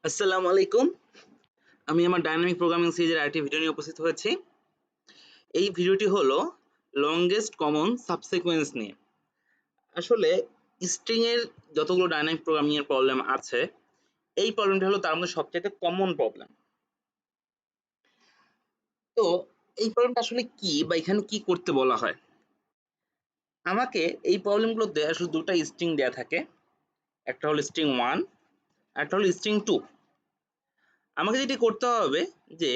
আসসালামু আলাইকুম। আমি আমার ডাইনামিক প্রোগ্রামিং সিরিজের আরেকটি ভিডিও নিয়ে উপস্থিত হয়েছি। এই ভিডিওটি হলো লংগেস্ট কমন সাবসিকোয়েন্স নিয়ে। আসলে স্ট্রিং এর যতগুলো ডাইনামিক প্রোগ্রামিং এর প্রবলেম আছে, এই প্রবলেমটা হলো তার মধ্যে সবচাইতে কমন প্রবলেম। তো এই প্রবলেমটা আসলে কি বা এখানে কি করতে বলা হয়? আমাকে এই প্রবলেমগুলোতে আসলে ২ টা স্ট্রিং দেয়া থাকে। একটা হলো স্ট্রিং 1 আরেকটা হলো স্ট্রিং 2। আমাকে যেটি করতে হবে যে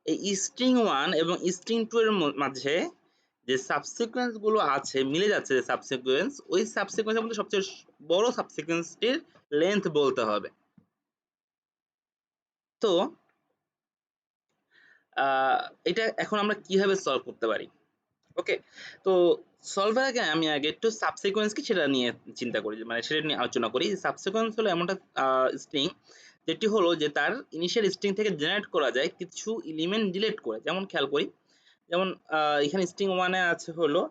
এই স্ট্রিং 1 এবং স্ট্রিং 2 এর মাঝে যে সাবসিকোয়েন্স গুলো আছে মিলে যাচ্ছে যে সাবসিকোয়েন্স ওই সাবসিকোয়েন্সের মধ্যে সবচেয়ে বড় সাবসিকোয়েন্সটির লেন্থ বলতে হবে। তো এটা এখন আমরা কিভাবে সলভ করতে পারি? ওকে, তো সলভের আগে আমি আগে একটু সাবসিকোয়েন্স কি সেটা নিয়ে চিন্তা করি, মানে সেটা নিয়ে আলোচনা করি। সাবসিকোয়েন্স হলো এমন একটা স্ট্রিং যেটি হলো যে তার ইনিশিয়াল স্ট্রিং থেকে জেনারেট করা যায় কিছু এলিমেন্ট ডিলিট করে। যেমন খেয়াল করি, যেমন এখানে স্ট্রিং 1 এ আছে হলো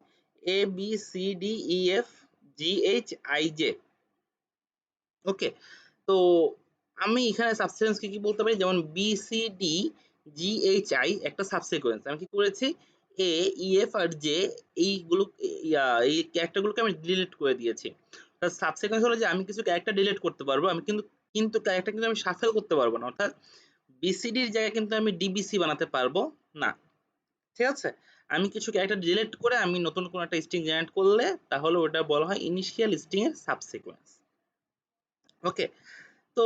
A B C D E F G H I J. Okay, তো আমি এখানে সাবসিকোয়েন্স কি বলতে পারি, যেমন B C D G H I একটা সাবসিকোয়েন্স। আমি কি করেছি, এ ই এফ আর জে এইগুলো এই ক্যারেক্টারগুলোকে আমি ডিলিট করে দিয়েছি। সাবসিকোয়েন্স হলো যে আমি কিছু ক্যারেক্টার ডিলিট করতে পারবো, আমি কিন্তু কিন্তু ক্যারেক্টার কিন্তু আমি শাফেল করতে পারবো না। অর্থাৎ বিসিডির জায়গায় কিন্তু আমি ডিবিসি বানাতে পারবো না। ঠিক আছে? আমি কিছু ক্যারেক্টার ডিলিট করে আমি নতুন কোনো একটা স্ট্রিং জেনারেট করলে তাহলে ওটা বলা হয় ইনিশিয়াল স্ট্রিং এর সাবসিকোয়েন্স। ওকে, তো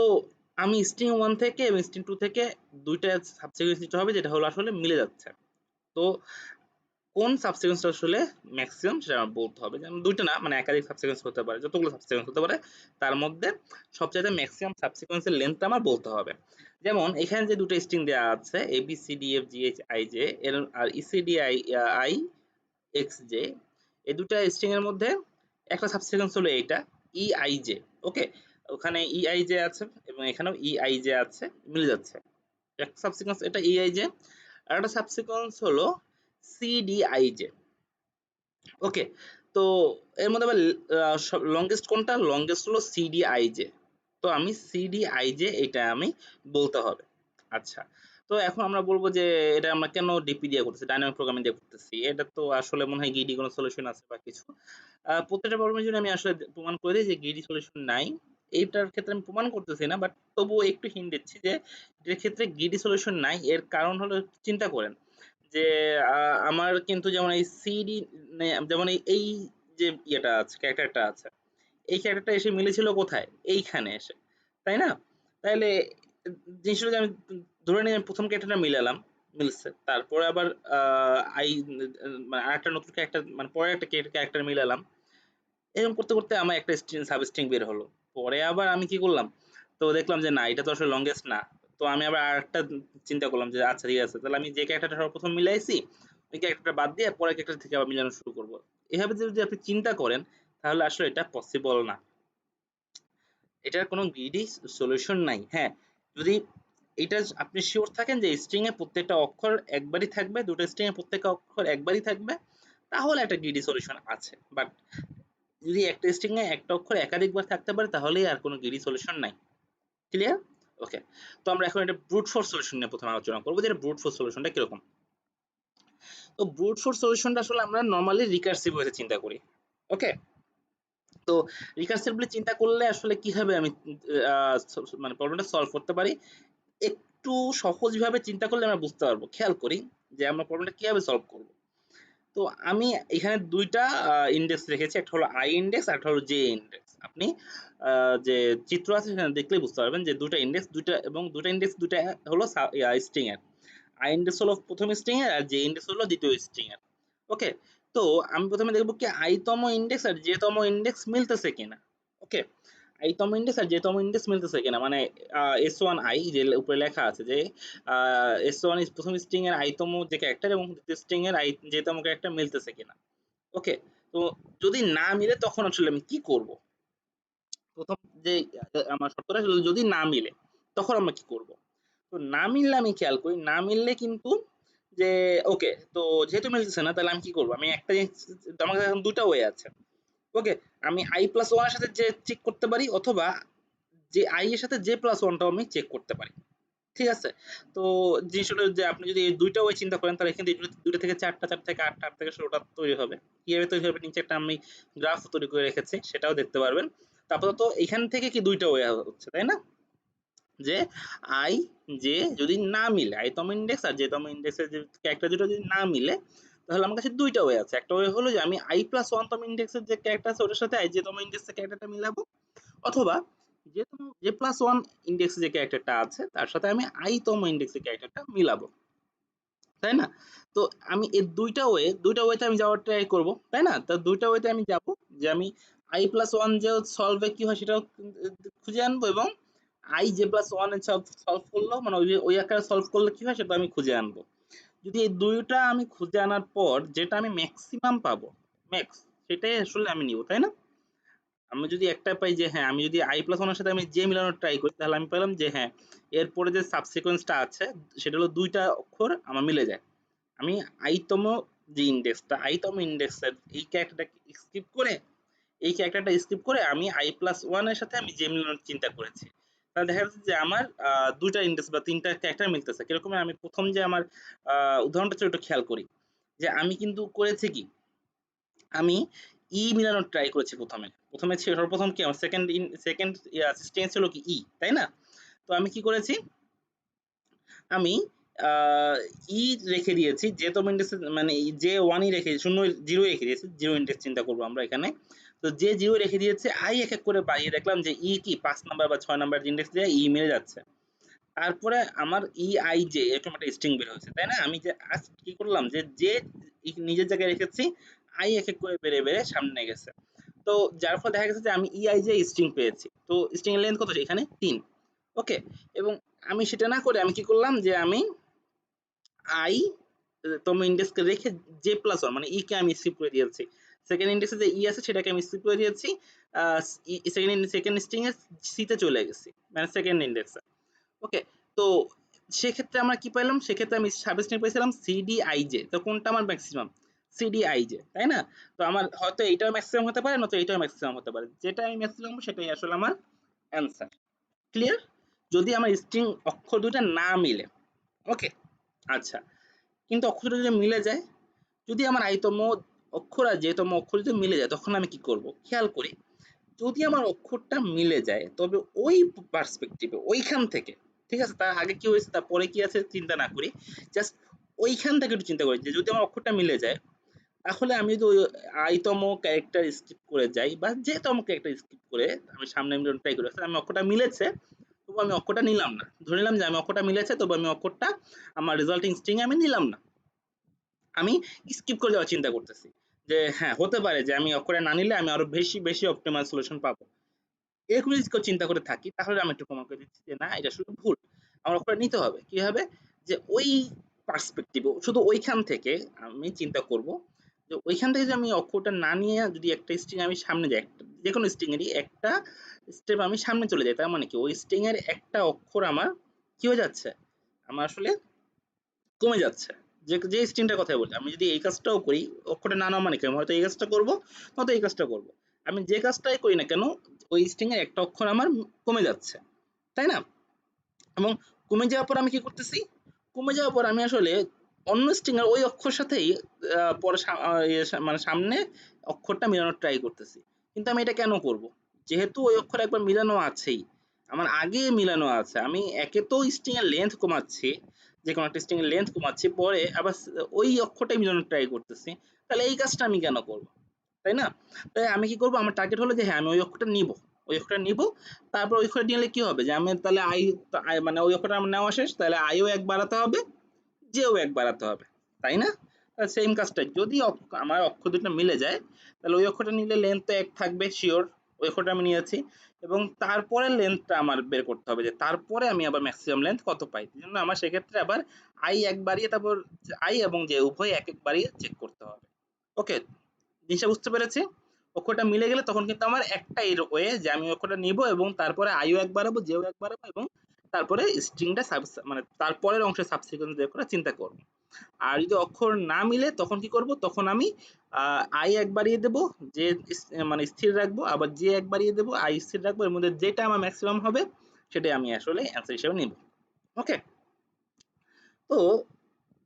আমি স্ট্রিং 1 থেকে এবং স্ট্রিং 2 থেকে ২ টা সাবসিকোয়েন্স নিতে হবে যেটা হলো আসলে মিলে যাচ্ছে। তো কোন সাবসিকোয়েন্সটা আসলে ম্যাক্সিমাম সেটা আমার বলতে হবে। যেমন ২ টা না, মানে একাধিক সাবসিকোয়েন্স হতে পারে। যতগুলো সাবসিকোয়েন্স হতে পারে তার মধ্যে সবচাইতে ম্যাক্সিমাম সাবসিকোয়েন্সের লেন্থটা আমার বলতে হবে। যেমন এখানে যে ২ টা স্ট্রিং দেয়া আছে A B C D F G H I J এর আর E C D I X J, এই ২ টা স্ট্রিং এর মধ্যে একটা সাবসিকোয়েন্স হলো এইটা ই আই জে। ওকে, ওখানে ই আই জে আছে এবং এখানেও ই আই জে আছে, মিলে যাচ্ছে। একটা সাবসিকোয়েন্স এটা ই আই জে, আর একটা সাবসিকোয়েন্স হলো C D I J. Okay, তো এর মধ্যে আবার লংগেস্ট কোনটা, লংগেস্ট হলো সি ডি আই জে। তো আমি সি ডি আই জে এটা আমি বলতে হবে। আচ্ছা, তো এখন আমরা বলবো যে এটা আমরা কেন ডিপি দিয়ে করতেছি, ডাইনামিক প্রোগ্রামিং দিয়ে করতেছি, এটা তো আসলে মনে হয় গিডি কোনো সলিউশন আছে বা কিছু। প্রত্যেকটা প্রবলেমের জন্য আমি আসলে প্রমাণ করে দিই যে গিডি সলিউশন নাই। এইটার ক্ষেত্রে আমি প্রমাণ করতেছি না, বাট তবুও একটু হিন্ট দিচ্ছি যে এটার ক্ষেত্রে গিডি সলিউশন নাই। এর কারণ হলো, চিন্তা করেন যে আমার কিন্তু যেমন এই সিডি, যেমন এই যে ইয়েটা আছে, ক্যারেক্টারটা আছে, এই ক্যারেক্টারটা এসে মিলেছিল কোথায়, এইখানে এসে, তাই না? তাইলে জিনিসটা যে আমি ধরে নিই আমি প্রথম ক্যারেক্টারটা মিলালাম, মিলছে, তারপরে আবার আই মানে আরেকটা নতুন ক্যারেক্টার, মানে পরে একটা ক্যারেক্টার মিলালাম, এরকম করতে করতে আমার একটা স্ট্রিং সাব স্ট্রিং বের হলো। পরে আবার আমি কি করলাম, তো দেখলাম যে না এটা তো আসলে লংগেস্ট না। তো আমি আবার আরেকটা চিন্তা করলাম যে আচ্ছা ঠিক আছে, তাহলে আমি যে ক্যারেক্টারটা সর্বপ্রথম মিলাইছি ওই ক্যারেক্টারটা বাদ দিয়ে পরের ক্যারেক্টার থেকে আবার মিলানো শুরু করব। এভাবে যদি আপনি চিন্তা করেন তাহলে আসলে এটা পসিবল না। এটার কোনো গ্রিডি সলিউশন নাই। হ্যাঁ, যদি এটা আপনি শিওর থাকেন যে স্ট্রিং এর প্রত্যেকটা অক্ষর একবারই থাকবে, দুটো স্ট্রিং এর প্রত্যেকটা অক্ষর একবারই থাকবে, তাহলে একটা গ্রিডি সলিউশন আছে। বাট যদি একটা স্ট্রিং এ একটা অক্ষর একাধিকবার থাকতে পারে তাহলেই আর কোনো গ্রিডি সলিউশন নাই। ক্লিয়ার? ওকে, তো আমরা এখন এটা ব্রুট ফোর্স সলিউশন নিয়ে প্রথমে আলোচনা করবো যে ব্রুট ফোর্স সলিউশনটা কিরকম। তো ব্রুট ফোর্স সলিউশনটা আসলে আমরা নর্মালি রিকার্সিভ ওয়েতে চিন্তা করি। ওকে, তো রিকার্সিভলি চিন্তা করলে আসলে কিভাবে আমি মানে প্রবলেমটা সলভ করতে পারি, একটু সহজভাবে চিন্তা করলে আমরা বুঝতে পারবো। খেয়াল করি যে আমরা প্রবলেমটা কিভাবে সলভ করব। তো আমি এখানে ২ টা ইনডেক্স রেখেছি। একটা হলো i ইনডেক্স আর একটা হলো j ইনডেক্স। আপনি যে চিত্র আছে সেখানে দেখলেই বুঝতে পারবেন যে ২ টা ইনডেক্স, ২ টা এবং ২ টা ইনডেক্স ২ টা হলো স্ট্রিং এর। i ইনডেক্স হলো প্রথম স্ট্রিং এর আর j ইনডেক্স হলো দ্বিতীয় স্ট্রিং এর। ওকে, তো আমি প্রথমে দেখব কি i তম ইনডেক্স আর j তম ইনডেক্স মিলতেছে কিনা। ওকে, i তম ইনডেক্স আর j তম ইনডেক্স মিলতেছে কিনা, মানে s1i যে উপরে লেখা আছে যে s1 প্রথম স্ট্রিং এর i তম যে ক্যারেক্টার এবং দ্বিতীয় স্ট্রিং এর j তম ক্যারেক্টার মিলতেছে কিনা। ওকে, তো যদি না মিলে তখন আসলে আমি কি করব? প্রথম যে আমার শর্তটা ছিল যদি না মিলে তখন আমরা কি করব? তো না মিললে আমি খেয়াল করি, না মিললে কিন্তু যে ওকে, তো যেহেতু মিলতেছে না তাহলে আমি কি করব? আমি একটা জিনিস, আমার কাছে এখন ২ টা ওয়ে আছে। ওকে, আমি i+1 এর সাথে যে চেক করতে পারি অথবা যে আই এর সাথে জে প্লাস ওয়ানটাও আমি চেক করতে পারি। ঠিক আছে? তো জিনিসটা হলো যে আপনি যদি এই ২ টা ওয়ে চিন্তা করেন তাহলে এখান থেকে ২ টা থেকে ৪ টা, ৪ থেকে ৮ টা, ৮ থেকে ১৬ টা তৈরি হবে। কিভাবে তৈরি হবে নিচে একটা আমি গ্রাফ তৈরি করে রেখেছি সেটাও দেখতে পারবেন। তো আপাতত এখান থেকে কি ২ টা ওয়ে হচ্ছে, তাই না? যে i j যদি না মিলে i তম ইনডেক্স আর j তম ইনডেক্সের যে ক্যারেক্টার দুটো যদি না মিলে তাহলে আমার কাছে ২ টা ওয়ে আছে। একটা ওয়ে হলো যে আমি i প্লাস 1 তম ইনডেক্সের যে ক্যারেক্টার আছে ওটার সাথে i j তম ইনডেক্সের ক্যারেক্টারটা মিলাবো, অথবা যে প্লাস ওয়ান ইন্ডেক্সে যে ক্যারেক্টারটা আছে তার সাথে আমি i তম ইন্ডেক্সের ক্যারেক্টারটা মিলাবো, তাই না? তো আমি এই দুইটা ওয়েতে আমি যাওয়ার ট্রাই করব, তাই না? তো দুইটা ওয়েতে আমি যাব যে আমি i প্লাস ওয়ান যে সলভে কি হয় সেটাও খুঁজে আনবো, এবং i j প্লাস ওয়ান এর সলভ করলেও মানে ওই আকারে সলভ করলে কি হয় সেটা আমি খুঁজে আনবো। যদি এই দুইটা আমি খুঁজে আনার পর যেটা আমি ম্যাক্সিমাম পাবো, ম্যাক্স, সেটাই আসলে আমি নিব, তাই না? আমি যদি একটা পাই যে হ্যাঁ আমি যদি i প্লাস ওয়ানের সাথে আমি জে মিলানোর ট্রাই করি তাহলে আমি পেলাম যে হ্যাঁ এরপরে যে সাবসিকোয়েন্সটা আছে সেটা হলো দুইটা অক্ষর আমার মিলে যায়। আমি তম যে ইন্ডেক্সটা তম ইন্ডেক্সের এই ক্যারেক্টারটাকে স্কিপ করে আমি i প্লাস ওয়ান এর সাথে আমি জে মিলানোর চিন্তা করেছি। তাহলে দেখা যাচ্ছে যে আমার দুইটা ইন্ডেক্স বা তিনটা ক্যারেক্টার মিলতেছে। কিরকম আমি প্রথম যে আমার উদাহরণটা ছিল একটু খেয়াল করি যে আমি কিন্তু করেছি কি আমি মিলানোর ট্রাই করেছি প্রথমে ছিল সর্বপ্রথম কি আমার সেকেন্ড স্টেজ ছিল কি তাই না? তো আমি কি করেছি আমি ই রেখে দিয়েছি যে তম ইন্ডেক্স মানে যে ওয়ানই রেখে শূন্য জিরো রেখে দিয়েছি, জিরো ইন্ডেক্স চিন্তা করবো আমরা এখানে। তো যে জিরো রেখে দিয়েছে এক এক করে বাড়িয়ে দেখলাম যে কি ৫ নাম্বার বা ৬ নাম্বার ইন্ডেক্স দিয়ে মিলে যাচ্ছে। তারপরে আমার জে এরকম একটা স্ট্রিং বের হয়েছে, তাই না? আমি যে আজ কি করলাম যে নিজের জায়গায় রেখেছি, এক এক করে বেড়ে বেড়ে সামনে গেছে। তো যার ফলে দেখা গেছে যে আমি জে স্ট্রিং পেয়েছি। তো স্ট্রিং এর লেন্থ কত এখানে ৩। ওকে, এবং আমি সেটা না করে আমি কি করলাম যে আমি আই তম ইন্ডেক্সকে রেখে জে প্লাস ওয়ান মানে কে আমি স্কিপ করে দিয়েছি। সেকেন্ড ইন্ডেক্সে যে আছে সেটাকে আমি স্কিপ করে দিয়েছি। সেকেন্ড স্ট্রিং এর সি তে চলে গেছি, মানে সেকেন্ড ইন্ডেক্সে। ওকে, তো সেক্ষেত্রে আমরা কি পাইলাম, সেক্ষেত্রে আমি সাবস্ট্রিং পেয়েছিলাম সিডিআইজে। তো কোনটা আমার ম্যাক্সিমাম? সিডিআইজে, তাই না? তো আমার হয়তো এইটাও ম্যাক্সিমাম হতে পারে, নয়তো এইটাও ম্যাক্সিমাম হতে পারে। যেটা আমি ম্যাক্সিমাম সেটাই আসলে আমার অ্যান্সার। ক্লিয়ার? যদি আমার স্ট্রিং অক্ষর দুইটা না মিলে, ওকে, আচ্ছা, কিন্তু অক্ষর যদি মিলে যায়, যদি আমার আইতম অক্ষর আর যেতম অক্ষর যদি মিলে যায় তখন আমি কি করব? খেয়াল করি, যদি আমার অক্ষরটা মিলে যায় তবে ওই পার্সপেক্টিভে ওইখান থেকে, ঠিক আছে, তার আগে কি হয়েছে তারপরে কি আছে চিন্তা না করি, জাস্ট ওইখান থেকে একটু চিন্তা করি যে যদি আমার অক্ষরটা মিলে যায় তাহলে আমি যদি ওই আইতম ক্যারেক্টার স্কিপ করে যাই বা যেতম ক্যারেক্টার স্কিপ করে আমি সামনে ট্রাই করি, আমি অক্ষরটা মিলেছে তবু আমি অক্ষরটা নিলাম না, ধরে নিলাম যে আমি অক্ষরটা মিলেছে তবু আমি অক্ষরটা আমার রেজাল্টিং স্ট্রিং আমি নিলাম না, আমি স্কিপ করে যাওয়ার চিন্তা করতেছি যে হ্যাঁ হতে পারে যে আমি অক্ষরে না নিলে আমি আরো বেশি বেশি অপটিমাল সলিউশন পাবো। এরকম যদি কেউ চিন্তা করে থাকি তাহলে আমি একটু প্রমাণ করে দিচ্ছি যে না এটা আসলে ভুল। আমার অক্ষরটা নিতে হবে কিভাবে, যে ওই পার্সপেক্টিভ শুধু ওইখান থেকে আমি চিন্তা করব যে ওইখান থেকে যদি আমি অক্ষরটা না নিয়ে যদি একটা স্ট্রিং আমি সামনে যাই, যে কোনো স্ট্রিং এরই একটা স্টেপ আমি সামনে চলে যাই, তার মানে কি ওই স্ট্রিং এর একটা অক্ষর আমার কি হয়ে যাচ্ছে, আমার আসলে কমে যাচ্ছে। যে স্ট্রিংটার কথাই বলি, আমি যদি এই কাজটাও করি অক্ষরটা না নেওয়া মানে কি আমি হয়তো এই কাজটা করবো নয়তো এই কাজটা করবো, আমি যে কাজটাই করি না কেন ওই স্ট্রিং এর একটা অক্ষর আমার কমে যাচ্ছে, তাই না? এবং কমে যাওয়ার পর আমি কি করতেছি, কমে যাওয়ার পর আমি আসলে অন্য স্ট্রিং এর ওই অক্ষর সাথেই পরে মানে সামনে অক্ষরটা মেলানোর ট্রাই করতেছি। কিন্তু আমি এটা কেন করব, যেহেতু ওই অক্ষর একবার মিলানো আছেই, আমার আগে মিলানো আছে, আমি একে তো স্ট্রিং এর লেন্থ কমাচ্ছি, যে কোনো একটা স্ট্রিং এর লেন্থ কমাচ্ছি, পরে আবার ওই অক্ষরটাই মিলানোর ট্রাই করতেছি, তাহলে এই কাজটা আমি কেন করব, তাই না? তাই আমি কি করব, আমার টার্গেট হলো যে হ্যাঁ আমি ওই অক্ষরটা নিব, ওই অক্ষরটা নিব, তারপর ওই অক্ষরটা নিলে কি হবে যে আমি তাহলে মানে ওই অক্ষরটা আমার নেওয়া শেষ, তাহলে আইও এক বাড়াতে হবে, জেও এক বাড়াতে হবে, তাই না? সেম কাজটাই যদি আমার অক্ষর দুটো মিলে যায় তাহলে ওই অক্ষরটা নিলে লেন্থ তো এক থাকবে শিওর, ওই অক্ষরটা আমি নিয়েছি, এবং তারপরে লেন্থটা আমার বের করতে হবে যে তারপরে আমি আবার ম্যাক্সিমাম লেন্থ কত পাই, এই জন্য আমার সেক্ষেত্রে আবার এক বাড়িয়ে তারপর এবং জে উভয় এক এক বাড়িয়ে চেক করতে হবে। ওকে, জিনিসটা বুঝতে পেরেছি? অক্ষরটা মিলে গেলে তখন কিন্তু আমার একটাই ওয়ে যে আমি অক্ষরটা নিব এবং তারপরে আইও এক বাড়াবো জেও এক বাড়াবো এবং তারপরে স্ট্রিংটা মানে তারপরের অংশে সাবসিকুয়েন্স বের করে চিন্তা করব। আর যদি অক্ষর না মিলে তখন কি করব, তখন আমি আই এক বাড়িয়ে দেব, যে মানে স্থির রাখবো, আবার যে এক বাড়িয়ে দেব, আই স্থির রাখবো, এর মধ্যে যেটা আমার ম্যাক্সিমাম হবে সেটাই আমি আসলে অ্যান্সার হিসেবে নিব। ওকে, তো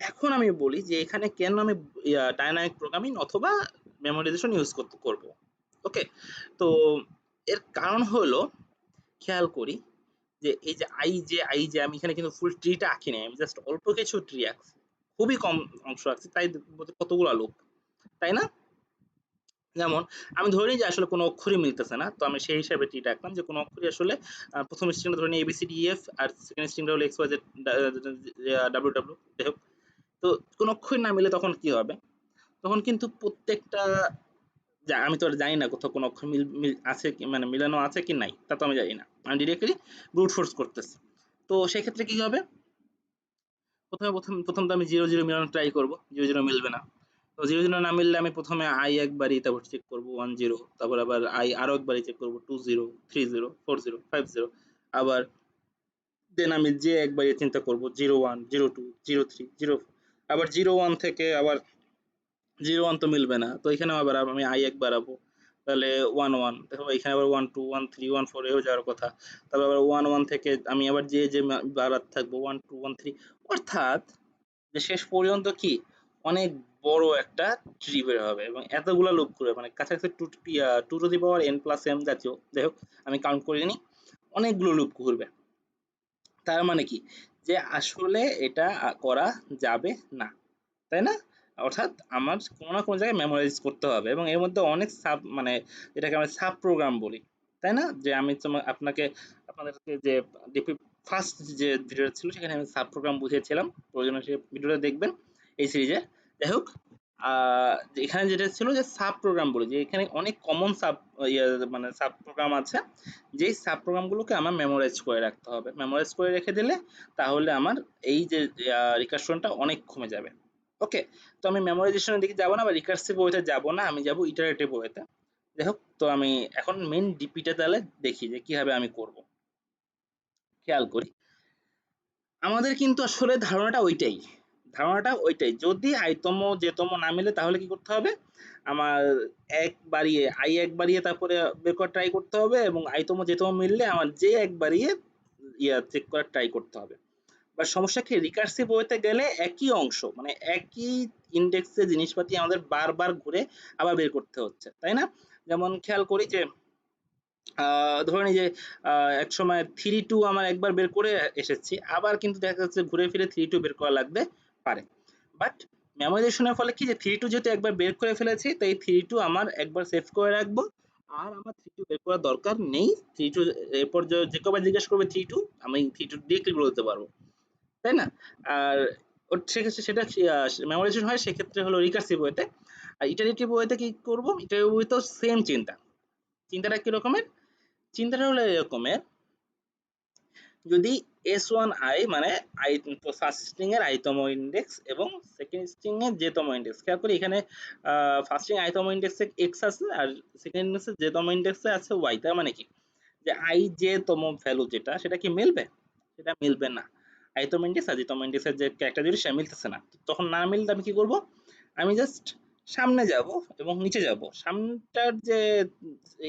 এখন আমি বলি যে এখানে কেন আমি ডাইনামিক প্রোগ্রামিং অথবা মেমোরাইজেশন ইউজ করব। ওকে, তো এর কারণ হলো, খেয়াল করি যে এই যে আই যে আমি এখানে কিন্তু ফুল ট্রিটা আঁকি নাই, আমি জাস্ট অল্প কিছু ট্রি আঁকছি, খুবই কম অংশ আঁকছি, তাই কতগুলো লোক, তাই না? যেমন আমি ধরে নিই যে আসলে কোনো অক্ষরই মিলতেছে না, তো আমি সেই হিসাবে ট্রিটা আঁকলাম যে কোনো অক্ষরই আসলে প্রথম স্ট্রিংটা ধরে নিই এবিসিডি ইএফ, আর সেকেন্ড স্ট্রিংটা হলো X Y Z W W, যাই হোক। তো কোনো অক্ষর না মিলে তখন কি হবে, তখন কিন্তু প্রত্যেকটা, আমি তো আর জানি না কোথাও কোনো অক্ষর আছে কি, মানে মিলানো আছে কি নাই, তা তো আমি জানি না, আমি ডিরেক্টলি ব্রুট ফোর্স করতেছি। তো সেক্ষেত্রে কি হবে, প্রথম তো আমি জিরো জিরো মিলানো ট্রাই করবো, জিরো জিরো মিলবে না। তো জিরো জিরো না মিললে আমি প্রথমে আই একবারই, তারপর চেক করবো 1 0, তারপর আবার আই আরো একবারই চেক করবো 2 0 3 0 4 0 5 0, আবার দেন আমি যে একবারই চিন্তা করবো 0 1 0 2 0 3 0 4, আবার 0 1 থেকে আবার 0 1 তো মিলবে না, তো এখানেও আবার আমি আই এক বাড়াবো, তাহলে 1 1, দেখো এখানে আবার 1 2 1 3 1 4 এও যাওয়ার কথা, তারপর আবার 1 1 থেকে আমি আবার যে বাড়াতে থাকবো 1 2 1 3, অর্থাৎ যে শেষ পর্যন্ত কি অনেক বড় একটা ট্রি বের হবে এবং এতগুলা লুপ ঘুরবে, মানে কাছাকাছি two to the power N plus M জাতীয়, যাই হোক আমি কাউন্ট করিনি, অনেকগুলো লুপ ঘুরবে। তার মানে কি, যে আসলে এটা করা যাবে না, তাই না? অর্থাৎ আমার কোনো না কোনো জায়গায় মেমোরাইজ করতে হবে, এবং এর মধ্যে অনেক সাব, মানে এটাকে আমরা সাব প্রোগ্রাম বলি, তাই না? যে আমি আপনাদেরকে যে ডিপি ফার্স্ট যে ভিডিওটা ছিল সেখানে আমি সাব প্রোগ্রাম বুঝিয়েছিলাম, প্রয়োজনে সেই ভিডিওটা দেখবেন এই সিরিজে। যাই হোক, এখানে যেটা ছিল যে সাব প্রোগ্রাম বলে, যে এখানে অনেক কমন সাব ইয়ে মানে সাব প্রোগ্রাম আছে, যেই সাব প্রোগ্রামগুলোকে আমার মেমোরাইজ করে রাখতে হবে, মেমোরাইজ করে রেখে দিলে তাহলে আমার এই যে রিকার্সনটা অনেক কমে যাবে। ওকে, তো আমি মেমোরাইজেশনের দিকে যাব না বা রিকার্সিভ ওয়েতে যাব না, আমি যাব ইটারেটিভ ওয়েতে। যাই হোক, তো আমি এখন মেইন ডিপিটা তাহলে দেখি যে কিভাবে আমি করব। খেয়াল করি, আমাদের কিন্তু আসলে ধারণাটা ওইটাই, যদি আইতম যেতম না মিলে তাহলে কি করতে হবে, আমার আই এক বাড়িয়ে তারপরে বের করার ট্রাই করতে হবে, এবং আইতম যেতম মিললে আমার যে এক বাড়িয়ে চেক করার ট্রাই করতে হবে। বা সমস্যা কি, রিকার্সিভ ওয়েতে গেলে একই অংশ, মানে একই ইন্ডেক্সে জিনিসপাতি আমাদের বারবার ঘুরে আবার বের করতে হচ্ছে, তাই না? যেমন খেয়াল করি যে ধরে নিই যে একসময় 3 2 আমার একবার বের করে এসেছি, আবার কিন্তু দেখা যাচ্ছে ঘুরে ফিরে 3 2 বের করা লাগতে পারে। বাট মেমোরাইজেশনের ফলে কি, যে 3 2 যেহেতু একবার বের করে ফেলেছি, তাই 3 2 আমার একবার সেভ করে রাখবো, আর আমার 3 2 বের করার দরকার নেই। 3 2 এরপর যে কবার জিজ্ঞেস করবে 3 2, আমি 3 2 ডিরেক্টলি বলতে পারবো, তাই না? আর সেক্ষেত্রে সেটা মেমোরাইজেশন হয় সেক্ষেত্রে হলো রিকার্সিভ ওয়েতে। আর ইটারেটিভ ওয়েতে কি করবো, ইটারেটিভ ওয়েতেও সেম চিন্তাটা কি রকমের, চিন্তাটা হলো এরকমের, যদি S1 মানে আই, ফার্স্ট স্ট্রিং এর আইতম ইন্ডেক্স এবং সেকেন্ড স্ট্রিং এর জেতম ইন্ডেক্স, খেয়াল করি এখানে ফার্স্ট স্ট্রিং আইতম ইন্ডেক্সে এক্স আছে আর সেকেন্ড ইন্ডেক্সে জেতম ইন্ডেক্সে আছে ওয়াই, তার মানে কি, যে আই যে তম ভ্যালু যেটা সেটা কি মিলবে, সেটা মিলবে না। আইতম ইন্ডেক্স আর জেতম ইন্ডেক্সের যে ক্যারেক্টার যদি সেটা মিলতেছে না, তখন না মিললে আমি কি করব, আমি জাস্ট সামনে যাব এবং নিচে যাব, সামনটার যে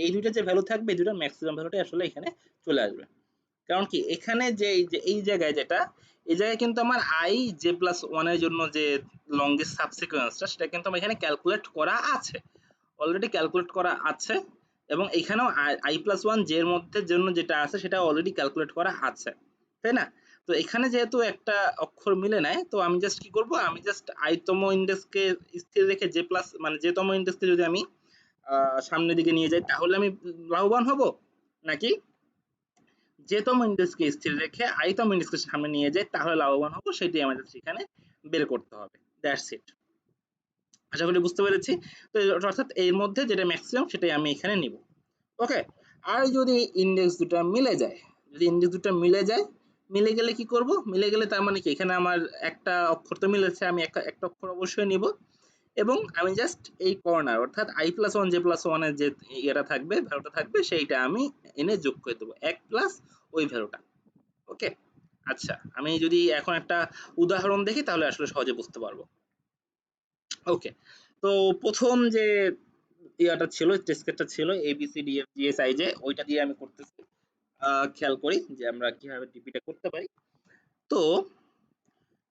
এই দুইটা যে ভ্যালু থাকবে, এই দুইটার ম্যাক্সিমাম ভ্যালুটা আসলে এখানে চলে আসবে। কারণ কি, এখানে যে এই জায়গায় যেটা, এই জায়গায় কিন্তু আমার আই জে প্লাস ওয়ান এর জন্য যে লংগেস্ট সাবসিকুয়েন্সটা সেটা কিন্তু আমার এখানে ক্যালকুলেট করা আছে, অলরেডি ক্যালকুলেট করা আছে, এবং এখানেও আই প্লাস ওয়ান জে এর মধ্যে জন্য যেটা আছে সেটা অলরেডি ক্যালকুলেট করা আছে, তাই না? তো এখানে যেহেতু একটা অক্ষর মিলে নাই, তো আমি জাস্ট কি করব, আমি জাস্ট আইতম ইন্ডেক্সকে স্থির রেখে জে প্লাস মানে জেতম ইন্ডেক্সকে যদি আমি সামনের দিকে নিয়ে যাই, তাহলে আমি লাভবান হব, নাকি যেতম ইন্ডেক্সকে স্থির রেখে আইতম ইন্ডেক্সকে সামনে নিয়ে যাই তাহলে লাভবান হবো, সেটাই আমাদের সেখানে বের করতে হবে। দ্যাটস ইট, আশা করি বুঝতে পেরেছি। তো অর্থাৎ এর মধ্যে যেটা ম্যাক্সিমাম সেটাই আমি এখানে নিব। ওকে, আর যদি ইন্ডেক্স দুটো মিলে যায়, যদি ইন্ডেক্স দুটো মিলে যায়, মিলে গেলে কি করব, মিলে গেলে তার মানে কি, এখানে আমার একটা অক্ষর তো মিলেছে, আমি একটা অক্ষর অবশ্যই নিব, এবং আমি জাস্ট এই কর্নার অর্থাৎ I plus one J plus ওয়ানের যে ইয়েটা থাকবে, ভ্যালুটা থাকবে, সেইটা আমি এনে যোগ করে দেবো 1 প্লাস ওই ভ্যালুটা। ওকে, আচ্ছা আমি যদি এখন একটা উদাহরণ দেখি তাহলে আসলে সহজে বুঝতে পারবো। ওকে, তো প্রথম যে ইয়াটা ছিল, টেস্টকেসটা ছিল ABCDFGSIJ, ওইটা দিয়ে আমি করতেছি। খেয়াল করি যে আমরা কিভাবে ডিপিটা করতে পারি। তো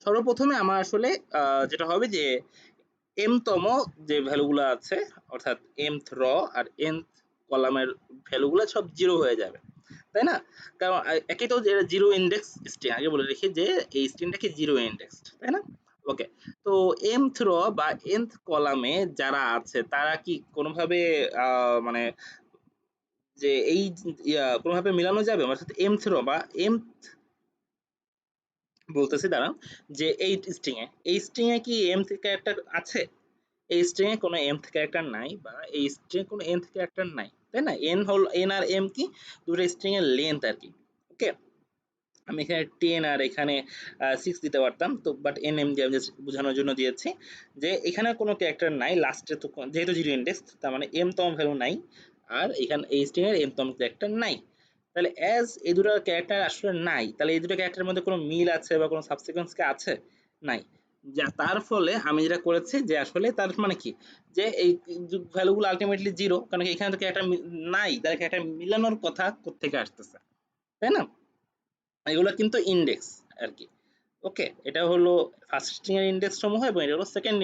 সর্বপ্রথমে আমার আসলে যেটা হবে যে তম যে ভ্যালুগুলো আছে, অর্থাৎ mth র আর nth কলামের ভ্যালুগুলো সব জিরো হয়ে যাবে, তাই না? কারণ একই তো, যে জিরো ইন্ডেক্স স্ট্রিং, আগে বলে রেখে যে এই স্ট্রিংটা কি জিরো ইন্ডেক্স, তাই না? ওকে, তো mth র বা nth কলামে যারা আছে তারা কি কোনোভাবে মানে যে এই কোনোভাবে মিলানো যাবে, অর্থাৎ mth র বা mth, বলতেছি দাঁড়ান, যে এই স্ট্রিং এ কি mth ক্যারেক্টার আছে? এই স্ট্রিং এ কোনো mth ক্যারেক্টার নাই, বা এই স্ট্রিং এ কোনো nth ক্যারেক্টার নাই, তাই না? n আর m কি, দুটো স্ট্রিং এর লেন্থ আর কি। ওকে, আমি এখানে 10 আর এখানে 6 দিতে পারতাম, তো বাট nm দিয়ে আমি জাস্ট বোঝানোর জন্য দিয়েছি যে এখানে কোনো ক্যারেক্টার নাই লাস্টে, তো যেহেতু জিরো ইন্ডেক্স তার মানে m তম ভ্যালু নাই, আর এখানে এই স্ট্রিং এর m তম ক্যারেক্টার নাই। তাহলে অ্যাজ এই দুটো ক্যারেক্টার আসলে নাই, তাহলে এই দুটো ক্যারেক্টারের মধ্যে কোনো মিল আছে বা কোনো সাবসিকোয়েন্স কি আছে? নাই। যা তার ফলে আমি যেটা করেছি যে আসলে তার মানে কি, যে এই ভ্যালুগুলো আলটিমেটলি জিরো, কারণ কি এখানে তো ক্যারেক্টার নাই, তার ক্যারেক্টার মিলানোর কথা কোত্থেকে আসতেছে, তাই না? এগুলো কিন্তু ইন্ডেক্স আর কি। ওকে, এটা হলো ফার্স্ট স্ট্রিং এর ইন্ডেক্স সমূহ, এবং এটা হলো সেকেন্ড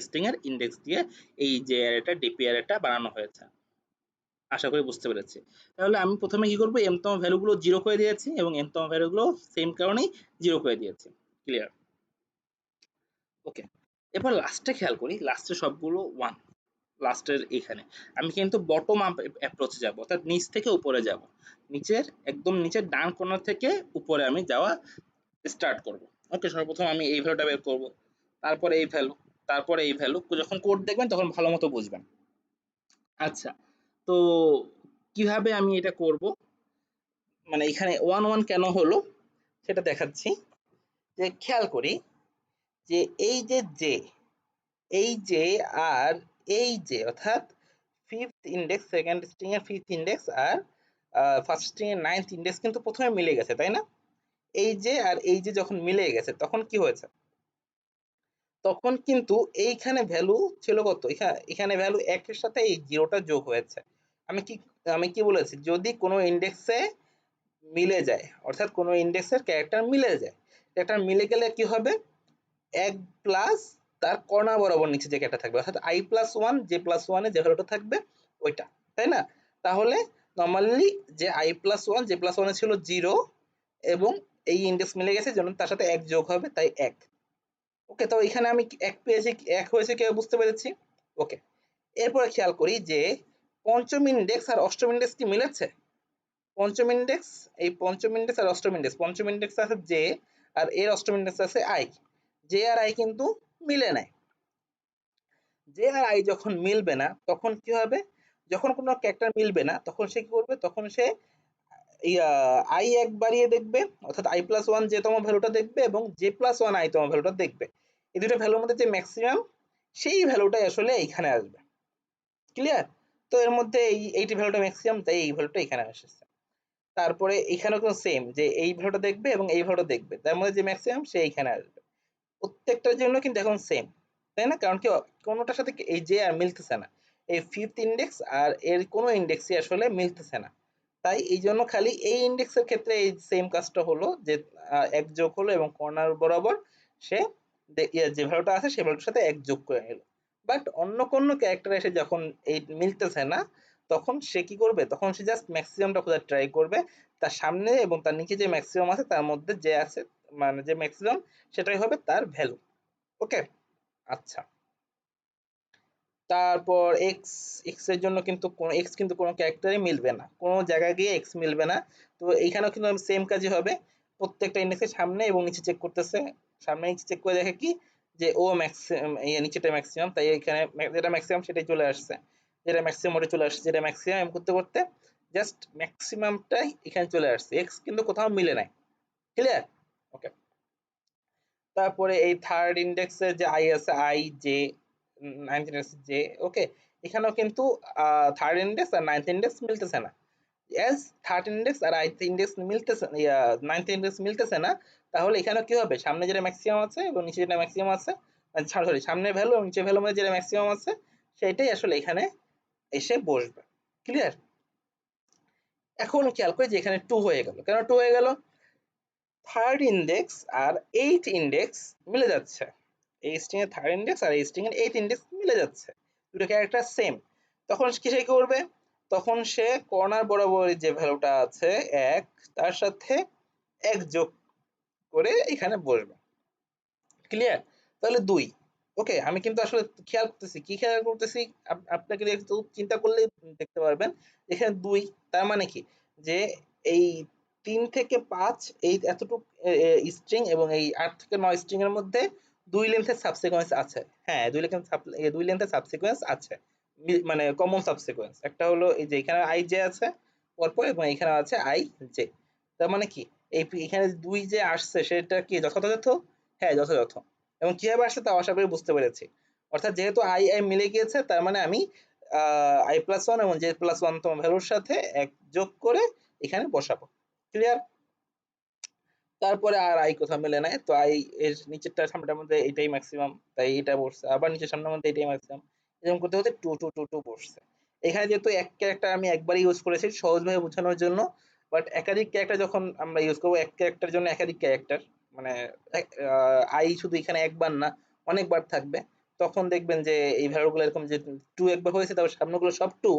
স্ট্রিং এর ইন্ডেক্স দিয়ে এই যে অ্যারেটা, ডিপি অ্যারেটা বানানো হয়েছে। আশা করি বুঝতে পেরেছি। তাহলে আমি প্রথমে কি করব, m তম ভ্যালুগুলো জিরো করে দিয়েছি, এবং n তম ভ্যালুগুলো সেম কারণেই জিরো করে দিয়েছি। ক্লিয়ার? ওকে, এবার লাস্টে খেয়াল করি, লাস্টে সবগুলো ওয়ান, লাস্টের এখানে আমি কিন্তু বটম আপ অ্যাপ্রোচে যাব, অর্থাৎ নিচ থেকে উপরে যাব, নিচের একদম নিচের ডান কর্নার থেকে উপরে আমি যাওয়া স্টার্ট করব। ওকে, সর্বপ্রথম আমি এই ভ্যালুটা বের করব, তারপরে এই ভ্যালু, তারপরে এই ভ্যালু, যখন কোড দেখবেন তখন ভালো মতো বুঝবেন। আচ্ছা, তো কিভাবে আমি এটা করব, মানে এখানে ওয়ান ওয়ান কেন হলো সেটা দেখাচ্ছি। যে খেয়াল করি যে এই যে এই যে আর এই যে, অর্থাৎ ফিফথ ইন্ডেক্স, সেকেন্ড স্ট্রিং এর ফিফথ ইন্ডেক্স আর ফার্স্ট স্ট্রিং এর নাইন্থ ইন্ডেক্স কিন্তু প্রথমে মিলে গেছে, তাই না? এই যে আর এই যে যখন মিলে গেছে তখন কি হয়েছে, তখন কিন্তু এইখানে ভ্যালু ছিল কত, এখানে ভ্যালু একের সাথে এই জিরোটা যোগ হয়েছে। আমি কি আমি কি বলেছি, যদি কোনো ইন্ডেক্সে মিলে যায়, অর্থাৎ কোনো ইন্ডেক্সের ক্যারেক্টার মিলে যায়, ক্যারেক্টার মিলে গেলে কি হবে, এক প্লাস তার কর্নার বরাবর নিচে যে ক্যারেক্টার থাকবে, অর্থাৎ i প্লাস ওয়ান, যে প্লাস ওয়ানে যে ভ্যালুটা থাকবে ওইটা, তাই না? তাহলে নর্মালি যে i প্লাস ওয়ান, যে প্লাস ওয়ানে ছিল জিরো, এবং এই ইন্ডেক্স মিলে গেছে যেন তার সাথে এক যোগ হবে, তাই এক। ওকে, তো এখানে আমি এক পেয়েছি, এক হয়েছে কেউ বুঝতে পেরেছি। ওকে, এরপরে খেয়াল করি যে পঞ্চম ইন্ডেক্স আর অষ্টম ইন্ডেক্স কি মিলেছে? পঞ্চম ইন্ডেক্স, এই পঞ্চম ইন্ডেক্স আর অষ্টম ইন্ডেক্স, পঞ্চম ইন্ডেক্স আছে জে আর এর অষ্টম ইন্ডেক্স আছে আই, জে আর আই কিন্তু মিলে নাই। জে আর আই যখন মিলবে না তখন কি হবে, যখন কোনো ক্যারেক্টার মিলবে না তখন সে কি করবে, তখন সে আই এক বাড়িয়ে দেখবে, অর্থাৎ আই প্লাস ওয়ান যে তম ভ্যালুটা দেখবে এবং জে প্লাস ওয়ান আই তম ভ্যালুটা দেখবে, এই দুটো ভ্যালুর মধ্যে যে ম্যাক্সিমাম সেই ভ্যালুটাই আসলে এইখানে আসবে। ক্লিয়ার? তো এর মধ্যে এইটি ভ্যালুটা ম্যাক্সিমাম, তাই এই ভ্যালুটা এখানে আসছে। তারপরে এখানেও কিন্তু সেম, যে এই ভ্যালুটা দেখবে এবং এই ভ্যালুটা দেখবে, তার মধ্যে যে ম্যাক্সিমাম সে এইখানে আসবে। প্রত্যেকটার জন্য কিন্তু এখন সেম, তাই না? কারণ কি, কোনোটার সাথে এই যে আর মিলতেছে না, এই ফিফথ ইন্ডেক্স আর এর কোনো ইন্ডেক্সই আসলে মিলতেছে না, তাই এই জন্য খালি এই ইন্ডেক্সের ক্ষেত্রে এই সেম কাজটা হলো যে এক যোগ হলো এবং কর্নার বরাবর সে যে ভ্যালুটা আছে সেই ভ্যালুটার সাথে এক যোগ করে নিল। বাট অন্য কোনো ক্যারেক্টার এসে যখন এই মিলতেছে না তখন সে কি করবে, তখন সে জাস্ট ম্যাক্সিমামটা খোঁজার ট্রাই করবে, তার সামনে এবং তার নিচে যে ম্যাক্সিমাম আছে তার মধ্যে যে আছে, মানে যে ম্যাক্সিমাম সেটাই হবে তার ভ্যালু। ওকে, আচ্ছা, তারপর এক্স, এক্স এর জন্য কিন্তু কোনো এক্স কিন্তু কোনো ক্যারেক্টারই মিলবে না, কোনো জায়গায় গিয়ে এক্স মিলবে না। তো এইখানেও কিন্তু সেম কাজই হবে, প্রত্যেকটা ইন্ডেক্সের সামনে এবং নিচে চেক করতেছে, সামনে নিচে চেক করে দেখে কি যে ও ম্যাক্সিমাম, এই নিচেটা ম্যাক্সিমাম, তাই এখানে যেটা ম্যাক্সিমাম সেটাই চলে আসছে, যেটা ম্যাক্সিমাম ওটা চলে আসছে, যেটা ম্যাক্সিমাম করতে করতে জাস্ট ম্যাক্সিমামটাই এখানে চলে আসছে, এক্স কিন্তু কোথাও মিলে নাই। ক্লিয়ার? ওকে, তারপরে এই থার্ড ইন্ডেক্সে যে আই আছে, I J, ninth index J. Okay, এখানেও কিন্তু থার্ড ইন্ডেক্স আর নাইনথ ইন্ডেক্স মিলতেছে না, এস থার্ড ইন্ডেক্স আর আইথ ইন্ডেক্স মিলতেছে, নাইনথ ইন্ডেক্স মিলতেছে না, তাহলে এখানে কি হবে, সামনে যেটা ম্যাক্সিমাম আছে এবং নিচে যেটা ম্যাক্সিমাম আছে, সরি সামনে ভ্যালু এবং নিচে ভ্যালু মধ্যে যেটা ম্যাক্সিমাম আছে সেটাই আসলে এখানে এসে বসবে। ক্লিয়ার? এখন খেয়াল করি যে এখানে 2 হয়ে গেল। কেন 2 হয়ে গেল? থার্ড ইন্ডেক্স আর এইট ইন্ডেক্স মিলে যাচ্ছে। এই স্ট্রিং এর থার্ড ইন্ডেক্স আর এই স্ট্রিং এর এইট ইন্ডেক্স মিলে যাচ্ছে, দুটো ক্যারেক্টার সেম। তখন কি সে করবে, তখন সে কর্নার বরাবর যে ভ্যালুটা আছে এক, তার সাথে এক যোগ করে এখানে বসবে। ক্লিয়ার? তাহলে দুই। ওকে, আমি কিন্তু আসলে খেয়াল করতেছি, কি খেয়াল করতেছি, আপনাকে একটু চিন্তা করলেই দেখতে পারবেন এখানে দুই, তার মানে কি যে এই 3 থেকে 5 এই এতটুক স্ট্রিং এবং এই 8 থেকে 9 স্ট্রিং এর মধ্যে দুই লেন্থের সাবসিকোয়েন্স আছে। হ্যাঁ, দুই লেন্থের সাবসিকোয়েন্স আছে, মানে কমন সাবসিকোয়েন্স। একটা হলো এই যে এখানে আই জে আছে পরপর এবং এখানে আছে আই জে। তার মানে কি এখানে দুই যে আসছে সেটা কি যথাযথ? হ্যাঁ, যথাযথ। এবং কিভাবে আসছে তাও আশা করি বুঝতে পেরেছি। অর্থাৎ যেহেতু আই আই মিলে গিয়েছে, তার মানে আমি আই প্লাস ওয়ান এবং জে প্লাস ওয়ান তম ভ্যালুর সাথে এক যোগ করে এখানে বসাবো। ক্লিয়ার? তারপরে আর আই কোথাও মেলে নাই, তো আই এর নিচেরটা সামনেটার মধ্যে এটাই ম্যাক্সিমাম, তাই এটা বসছে, আবার নিচের সামনের মধ্যে এটাই ম্যাক্সিমাম। এরকম করতে হতে টু টু টু টু বসছে। এখানে যেহেতু এক ক্যারেক্টার আমি একবারই ইউজ করেছি সহজভাবে বোঝানোর জন্য, বাট একাধিক ক্যারেক্টার যখন আমরা ইউজ করবো, এক ক্যারেক্টার জন্য একাধিক ক্যারেক্টার, মানে আই শুধু এখানে একবার না অনেকবার থাকবে, তখন দেখবেন যে এই ভ্যালুগুলো এরকম যে টু একবার হয়েছে তারপর সামনেগুলো সব টু,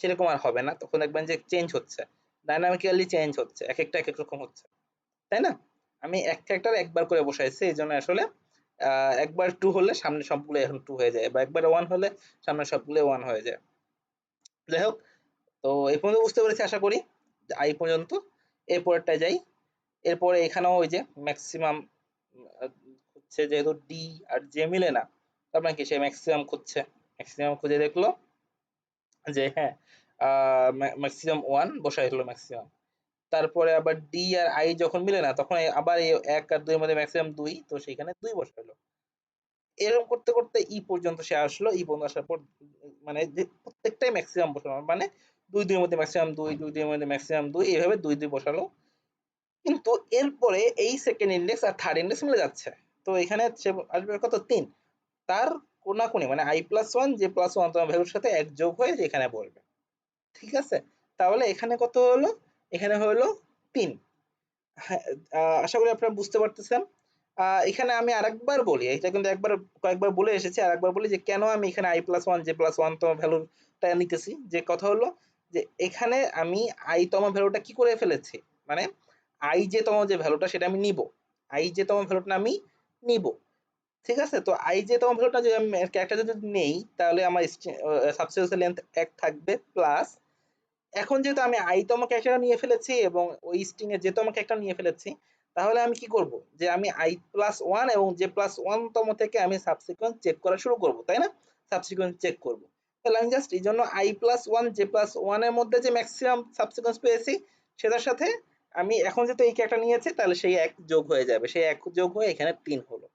সেরকম আর হবে না, তখন দেখবেন যে চেঞ্জ হচ্ছে, ডাইনামিক্যালি চেঞ্জ হচ্ছে, এক একটা এক এক রকম হচ্ছে, তাই না? আমি এক ক্যারেক্টার একবার করে বসাইছি, এই জন্য আসলে একবার টু হলে সামনে সবগুলো এখন টু হয়ে যায়, বা একবার ওয়ান হলে সামনে সবগুলো ওয়ান হয়ে যায়। যাই হোক, তো এই পর্যন্ত বুঝতে পেরেছি আশা করি, আই পর্যন্ত। এরপরটা যাই, এরপরে এখানেও ওই যে ম্যাক্সিমাম হচ্ছে, যেহেতু ডি আর জে মিলে না, তার মানে কি সে ম্যাক্সিমাম খুঁজছে, ম্যাক্সিমাম খুঁজে দেখলো যে হ্যাঁ ম্যাক্সিমাম ওয়ান বসাই হলো ম্যাক্সিমাম। তারপরে আবার ডি আর আই যখন মিলে না, তখন আবার এই এক আর দুই এর মধ্যে ম্যাক্সিমাম দুই, তো সেখানে দুই বসাইলো। এরকম করতে করতে ই পর্যন্ত সে আসলো, ই পর্যন্ত আসার পর মানে যে প্রত্যেকটাই ম্যাক্সিমাম বসানো, মানে দুই দুই এর মধ্যে ম্যাক্সিমাম দুই, দুই দুই এর মধ্যে ম্যাক্সিমাম দুই, এইভাবে দুই দুই বসালো। কিন্তু এরপরে এই সেকেন্ড ইন্ডেক্স আর থার্ড ইন্ডেক্স মিলে যাচ্ছে, তো এখানে সে আসবে কত, তিন। তার কোনাকুনি মানে I plus one J plus one তোমার ভ্যালুর সাথে এক যোগ হয়ে এখানে পড়বে। ঠিক আছে? তাহলে এখানে কত হলো, এখানে হলো তিন। হ্যাঁ, আশা করি আপনারা বুঝতে পারতেছেন। এখানে আমি আরেকবার বলি, এটা কিন্তু কয়েকবার বলে এসেছি, আরেকবার বলি যে কেন আমি এখানে i plus one J plus one তম ভ্যালুটা নিতেছি। যে কথা হলো যে এখানে আমি i তম ভ্যালুটা কি করে ফেলেছি, মানে i যে তম যে ভ্যালুটা সেটা আমি নিব, i যে তম ভ্যালুটা আমি নিব। ঠিক আছে? তো i যে তম ভ্যালুটা যদি আমি ক্যারেক্টার যদি নেই, তাহলে আমার সাবসিকুয়েন্স লেন্থ এক থাকবে, প্লাস এখন যেহেতু আমি i তম ক্যারেক্টার নিয়ে ফেলেছি এবং ওই স্ট্রিং এর j তম ক্যারেক্টার নিয়ে ফেলেছি, তাহলে আমি কি করব, যে আমি i প্লাস ওয়ান এবং j প্লাস ওয়ান তম থেকে আমি সাবসিকুয়েন্স চেক করা শুরু করব, তাই না? সাবসিকুয়েন্স চেক করব। তাহলে আমি জাস্ট এই জন্য i plus one j plus one এর মধ্যে যে ম্যাক্সিমাম সাবসিকুয়েন্স পেয়েছি সেটার সাথে আমি এখন যেহেতু এই ক্যারেক্টার নিয়েছি, তাহলে সেই এক যোগ হয়ে যাবে, সেই এক যোগ হয়ে এখানে তিন হলো।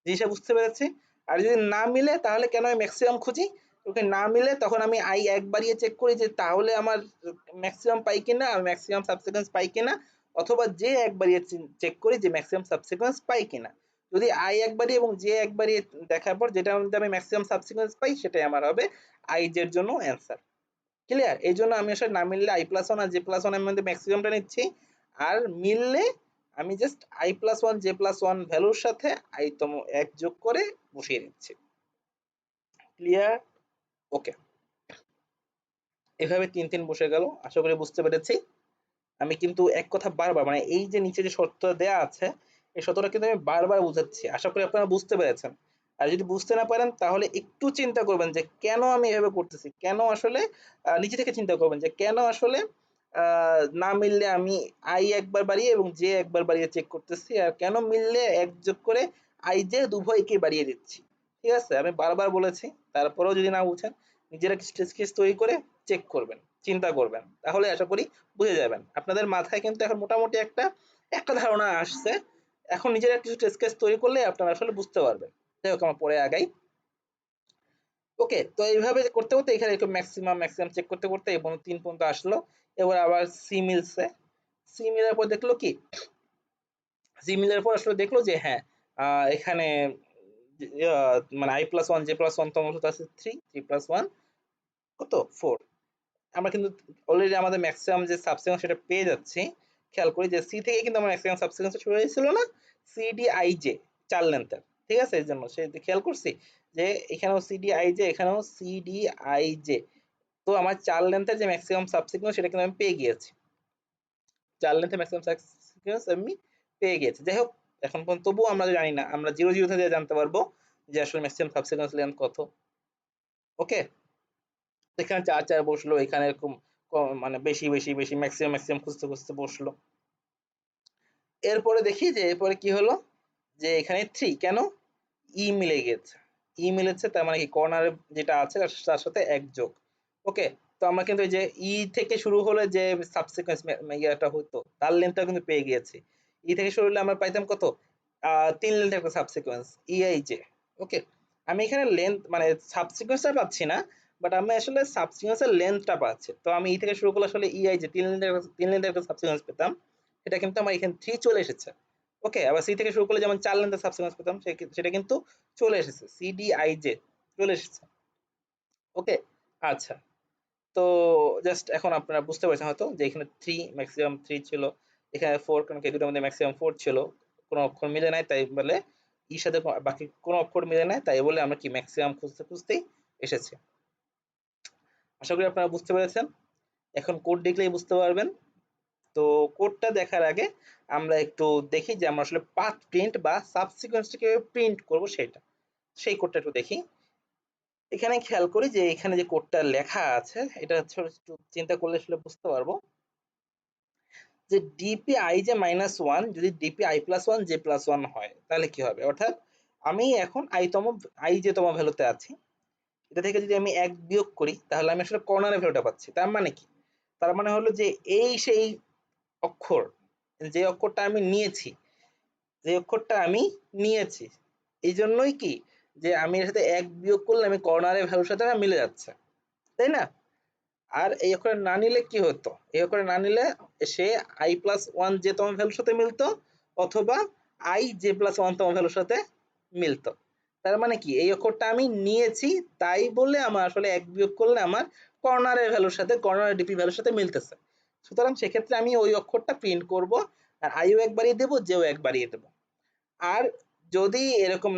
জিনিসটা বুঝতে পেরেছি? আর যদি না মিলে তাহলে কেন আমি ম্যাক্সিমাম খুঁজি? ওকে, না মিলে তখন আমি আই এক বাড়িয়ে চেক করি যে তাহলে আমার ম্যাক্সিমাম পাই কিনা, আমি ম্যাক্সিমাম সাবসিকোয়েন্স পাই কিনা, অথবা যে এক বাড়িয়ে চেক করি যে ম্যাক্সিমাম সাবসিকোয়েন্স পাই কিনা। যদি আই এক বাড়িয়ে এবং জে এক বাড়িয়ে দেখার পর যেটা মধ্যে আমি ম্যাক্সিমাম সাবসিকোয়েন্স পাই সেটাই আমার হবে আই জের জন্য অ্যান্সার। ক্লিয়ার? এই জন্য আমি আসলে না মিললে আই প্লাস ওয়ান আর জে প্লাস ওয়ান এর মধ্যে ম্যাক্সিমামটা নিচ্ছি, আর মিললে আমি just I plus one J plus one ভ্যালুর সাথে আই তম এক যোগ করে বসিয়ে দিচ্ছি। ক্লিয়ার? ওকে, এভাবে তিন তিন বসে গেল, আশা করি বুঝতে পেরেছি। আমি কিন্তু এক কথা বারবার, মানে এই যে নিচে যে শর্তটা দেয়া আছে এই শর্তটা কিন্তু আমি বারবার বুঝাচ্ছি, আশা করি আপনারা বুঝতে পেরেছেন। আর যদি বুঝতে না পারেন তাহলে একটু চিন্তা করবেন যে কেন আমি এভাবে করতেছি, কেন আসলে নিচে থেকে চিন্তা করবেন যে কেন আসলে না মিললে আমি আই একবার বাড়িয়ে এবং জে একবার বাড়িয়ে চেক করতেছি, আর কেন মিললে এক যোগ করে আই জে উভয়কে বাড়িয়ে দিচ্ছি। ঠিক আছে? আমি বারবার বলেছি, তারপরেও যদি না বুঝেন নিজেরা স্টেজ কেস তৈরি করে চেক করবেন, চিন্তা করবেন, তাহলে আশা করি বুঝে যাবেন। আপনাদের মাথায় কিন্তু এখন মোটামুটি একটা একটা ধারণা আসছে, এখন নিজেরা কিছু টেস্ট কেস তৈরি করলে আপনারা আসলে বুঝতে পারবেন। যাই হোক, আমার পরে আগাই। ওকে, তো এইভাবে করতে করতে এখানে একটু ম্যাক্সিমাম ম্যাক্সিমাম চেক করতে করতে এবং তিন পর্যন্ত আসলো। এবার আবার সি মিলছে, সি মিলার পর দেখলো কি, সি মিলার পর আসলে দেখলো যে হ্যাঁ এখানে মানে I plus one J plus one তম আছে থ্রি, থ্রি প্লাস ওয়ান কত ফোর। আমরা কিন্তু অলরেডি আমাদের ম্যাক্সিমাম যে সাবসিকোয়েন্স সেটা পেয়ে যাচ্ছি। খেয়াল করি যে সি থেকে কিন্তু আমার ম্যাক্সিমাম সাবসিকোয়েন্স শুরু হয়েছিল না, সিডি আই জে চার লেন্থের, ঠিক আছে, এই জন্য সে খেয়াল করছি যে এখানেও সিডি আই জে, এখানেও সিডি আই জে, তো আমার চার লেন্থের যে ম্যাক্সিমাম সাবসিকোয়েন্স সেটা কিন্তু আমি পেয়ে গিয়েছি, চার লেন্থের ম্যাক্সিমাম সাবসিকোয়েন্স আমি পেয়ে গিয়েছি। যাই হোক, এখন পর্যন্ত তবুও আমরা জানি না, আমরা জিরো জিরো থেকে জানতে পারবো যে আসলে ম্যাক্সিমাম সাবসিকোয়েন্স লেন্থ কত। ওকে, এখানে চার চার বসলো, এখানে এরকম মানে বেশি বেশি বেশি ম্যাক্সিমাম ম্যাক্সিমাম খুঁজতে খুঁজতে বসলো। এরপরে দেখি যে এরপরে কি হলো, যে এখানে থ্রি কেন, ই মিলে গেছে, ই মিলেছে, তার মানে কি কর্নারে যেটা আছে তার সাথে এক যোগ। ওকে, তো আমরা কিন্তু এই যে ই থেকে শুরু হলে যে সাবসিকোয়েন্স ইয়াটা হতো তার লেন্থটা কিন্তু পেয়ে গিয়েছি। ই থেকে শুরু হলে আমরা পাইতাম কত, তিন লেন্থের একটা সাবসিকোয়েন্স ইআই জে। ওকে, আমি এখানে লেন্থ মানে সাবসিকোয়েন্সটা পাচ্ছি না, বাট আমি আসলে সাবসিকোয়েন্সের লেন্থটা পাচ্ছি। তো আমি ই থেকে শুরু করলে আসলে ইআই জে তিন লেন্থের একটা সাবসিকোয়েন্স পেতাম, এটা কিন্তু আমার এখানে থ্রি চলে এসেছে। ওকে, আবার সি থেকে শুরু করলে যেমন চার লেন্থের সাবসিকোয়েন্স পেতাম সেটা কিন্তু চলে এসেছে, সিডিআইজে চলে এসেছে। ওকে, আচ্ছা, তো জাস্ট এখন আপনারা বুঝতে পারছেন হয়তো যে এখানে থ্রি ম্যাক্সিমাম থ্রি ছিল, এখানে ফোর কারণ কি দুটোর মধ্যে ম্যাক্সিমাম ফোর ছিল, কোনো অক্ষর মিলে নাই তাই বলে ইর সাথে বাকি কোনো অক্ষর মিলে নাই তাই বলে আমরা কি ম্যাক্সিমাম খুঁজতে খুঁজতেই এসেছি। আশা করি আপনারা বুঝতে পেরেছেন, এখন কোড দেখলেই বুঝতে পারবেন। তো কোডটা দেখার আগে আমরা একটু দেখি যে আমরা আসলে পাথ প্রিন্ট বা সাবসিকোয়েন্সটা কিভাবে প্রিন্ট করব সেটা, সেই কোডটা একটু দেখি। এখানে খেয়াল করি যে এখানে যে কোডটা লেখা আছে এটা হচ্ছে একটু চিন্তা করলে আসলে বুঝতে পারবো যে DP I J minus one যদি DP I plus one J plus one হয় তাহলে কি হবে, অর্থাৎ আমি এখন আই জে তম ভ্যালুতে আছি, এটা থেকে যদি আমি এক বিয়োগ করি তাহলে আমি আসলে কর্নারের ভ্যালুটা পাচ্ছি। তার মানে কি, তার মানে হলো যে এই সেই অক্ষর, যে অক্ষরটা আমি নিয়েছি, যে অক্ষরটা আমি নিয়েছি, এই জন্যই কি যে আমি এর সাথে এক বিয়োগ করলে আমি কর্নারের ভ্যালুর সাথে মিলে যাচ্ছে, তাই না? আর এই অক্ষরে না নিলে কি হতো, এই অক্ষরে না নিলে সে আই প্লাস ওয়ান যে তম ভ্যালুর সাথে মিলতো, অথবা আই জে প্লাস ওয়ান তম ভ্যালুর সাথে মিলতো। তার মানে কি এই অক্ষরটা আমি নিয়েছি তাই বলে আমার আসলে এক বিয়োগ করলে আমার কর্নারের ভ্যালুর সাথে কর্নারের ডিপি ভ্যালুর সাথে মিলতেছে। সুতরাং সেক্ষেত্রে আমি ওই অক্ষরটা প্রিন্ট করব, আর আইও এক বাড়িয়ে দেবো, জেও এক বাড়িয়ে দেবো। আর যদি এরকম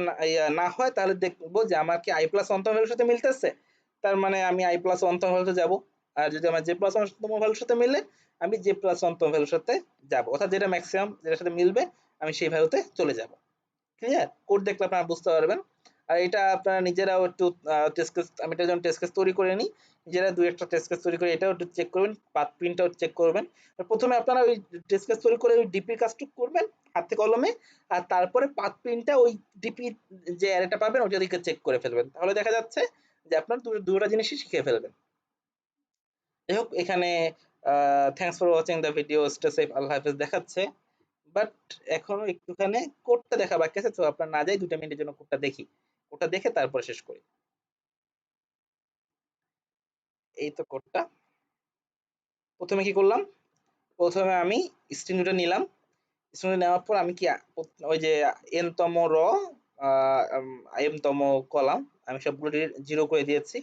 না হয় তাহলে দেখবো যে আমার কি আই প্লাস ওয়ান তম ভ্যালুর সাথে মিলতেছে, তার মানে আমি আই প্লাস ওয়ান তম ভ্যালুতে যাবো। আর যদি আমার জে প্লাস ওয়ান তম ভ্যালুর সাথে মিলে আমি জে প্লাস ওয়ান তম ভ্যালুর সাথে যাবো, অর্থাৎ যেটা ম্যাক্সিমাম যেটার সাথে মিলবে আমি সেই ভ্যালুতে চলে যাব। ক্লিয়ার? কোড দেখলে আপনারা বুঝতে পারবেন। আর এটা আপনারা নিজেরাও একটু টেস্ট কেস, আমি এটার জন্য টেস্ট কেস তৈরি করে নিই, নিজেরা দুই একটা টেস্ট কেস তৈরি করে এটাও একটু চেক করবেন, পাথ প্রিন্টটাও চেক করবেন। প্রথমে আপনারা ওই টেস্ট কেস তৈরি করে ওই ডিপির কাজটুকু করবেন হাতে কলমে, আর তারপরে পাথ প্রিন্টটা ওই ডিপি যে অ্যারেটা পাবেন ওটা দিকে চেক করে ফেলবেন, তাহলে দেখা যাচ্ছে যে আপনার দুটো জিনিসই শিখে ফেলবেন। যাই হোক, এখানে thanks for watching the video, stay safe, আল্লাহ হাফেজ দেখাচ্ছে, বাট এখনো একটুখানি কোডটা দেখা বাকি আছে, তো আপনার না যাই 2টা মিনিটের জন্য কোডটা দেখি, কোডটা দেখে তারপরে শেষ করি। এই তো কোডটা, প্রথমে কি করলাম, প্রথমে আমি স্ট্রিংটা নিলাম, স্ট্রিংটা নেওয়ার পর আমি কি ওই যে এন তম র এম তম কলাম আমি সবগুলো জিরো করে দিয়েছি।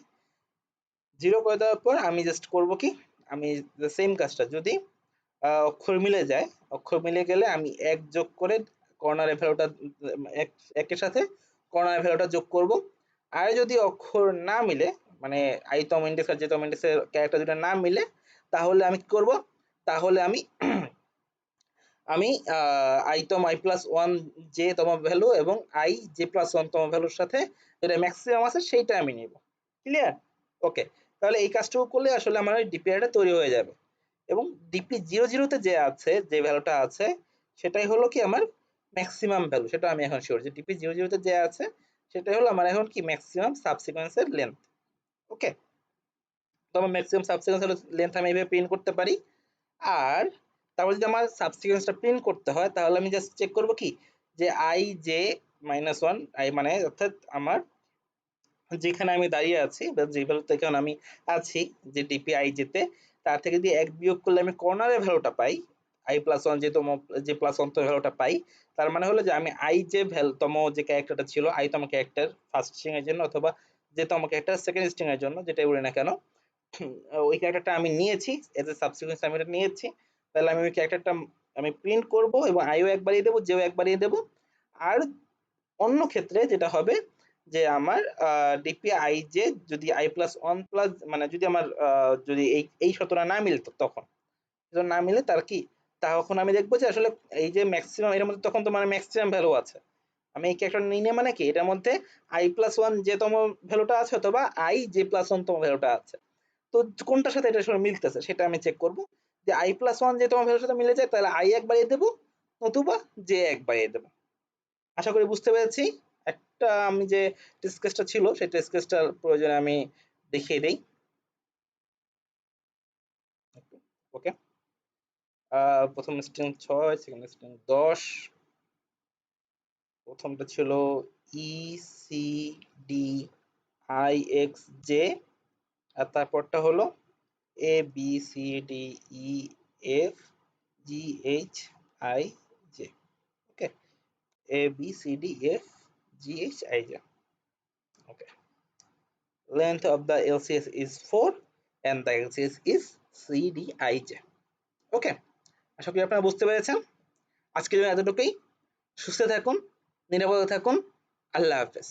জিরো করে দেওয়ার পর আমি জাস্ট করব কি, আমি সেম কাজটা যদি অক্ষর মিলে যায়, অক্ষর মিলে গেলে আমি এক যোগ করে কর্নারের ভ্যালুটা এক একের সাথে কর্নারের ভ্যালুটা যোগ করব। আর যদি অক্ষর না মিলে, মানে আই তম ইন্ডেক্স আর জে তম ইন্ডেক্সের ক্যারেক্টার দুটো না মিলে, তাহলে আমি কি করব, তাহলে আমি আমি আই তম আই প্লাস ওয়ান জে তম ভ্যালু এবং আই জে প্লাস ওয়ান তম ভ্যালুর সাথে যেটা ম্যাক্সিমাম আছে সেইটা আমি নিব। ক্লিয়ার? ওকে, তাহলে এই কাজটুকু করলে আসলে আমার ওই ডিপিআইটা তৈরি হয়ে যাবে। এবং ডিপি জিরো জিরোতে যে আছে, যে ভ্যালুটা আছে সেটাই হলো কি আমার ম্যাক্সিমাম ভ্যালু, সেটা আমি এখন শিওর যে ডিপি জিরো জিরোতে যে আছে সেটাই হলো আমার এখন কি ম্যাক্সিমাম সাবসিকোয়েন্সের লেন্থ। ওকে, তো আমার ম্যাক্সিমাম সাবসিকোয়েন্স লেন্থ আমি এইভাবে প্রিন্ট করতে পারি। আর তারপর যদি আমার সাবসিকোয়েন্সটা প্রিন্ট করতে হয় তাহলে আমি জাস্ট চেক করব কি, যে I J minus one, I মানে অর্থাৎ আমার যেখানে আমি দাঁড়িয়ে আছি বা যে ভ্যালুতে এখন আমি আছি, যে ডিপি আই জেতে তার থেকে যদি 1 বিয়োগ করলে আমি কর্নারের ভ্যালুটা পাই i প্লাস 1 যে প্লাস 1 তম ভ্যালুটা পাই, তার মানে হলো যে আমি i যে তম যে ক্যারেক্টারটা ছিল i তম ক্যারেক্টার ফার্স্ট স্ট্রিং এর জন্য অথবা যে তম ক্যারেক্টার সেকেন্ড স্ট্রিং এর জন্য যেটাই বলি না কেন, ওই ক্যারেক্টারটা আমি নিয়েছি এজ এ সাবসিকুয়েন্স, আমি এটা নিয়েছি, তাহলে আমি ওই ক্যারেক্টারটা আমি প্রিন্ট করব এবং আইও এক বাড়িয়ে দেবো, জেও এক বাড়িয়ে দেবো। আর অন্য ক্ষেত্রে যেটা হবে যে আমার ডিপি আই জে যদি i প্লাস 1 প্লাস মানে যদি আমার যদি এই শতটা না মিলতো তখন না মিলে তার কি, তখন আমি দেখবো যে আসলে এই যে ম্যাক্সিমাম এর মধ্যে তখন তো মানে ম্যাক্সিমাম ভ্যালু আছে, আমি এই ক্যারেক্টার নিই না মানে কি এটার মধ্যে i প্লাস 1 যে তম ভ্যালুটা আছে অথবা i যে প্লাস 1 তম ভ্যালুটা আছে, তো কোনটার সাথে এটা আসলে মিলতেছে সেটা আমি চেক করব। যে i প্লাস 1 যে তোমার ভ্যালুর সাথে মিলে যায় তাহলে i এক বাড়িয়ে দেবো নতুবা j এক বাড়িয়ে দেবো। আশা করি বুঝতে পেরেছি। একটা আমি যে টেস্ট কেসটা ছিল সেই টেস্ট কেসটার প্রয়োজনে আমি দেখিয়ে দেই। ওকে, প্রথম স্ট্রিং 6, সেকেন্ড স্ট্রিং 10, প্রথমটা ছিল E C D I X J, আর তারপরটা হলো A B C D E F G H I J. Okay, A B C D F G H I J. Okay, length of the LCS is 4 and the LCS is CDIJ. ওকে, আশা করি আপনারা বুঝতে পেরেছেন। আজকের জন্য এতটুকুই। সুস্থ থাকুন, নিরাপদে থাকুন। আল্লাহ হাফেজ।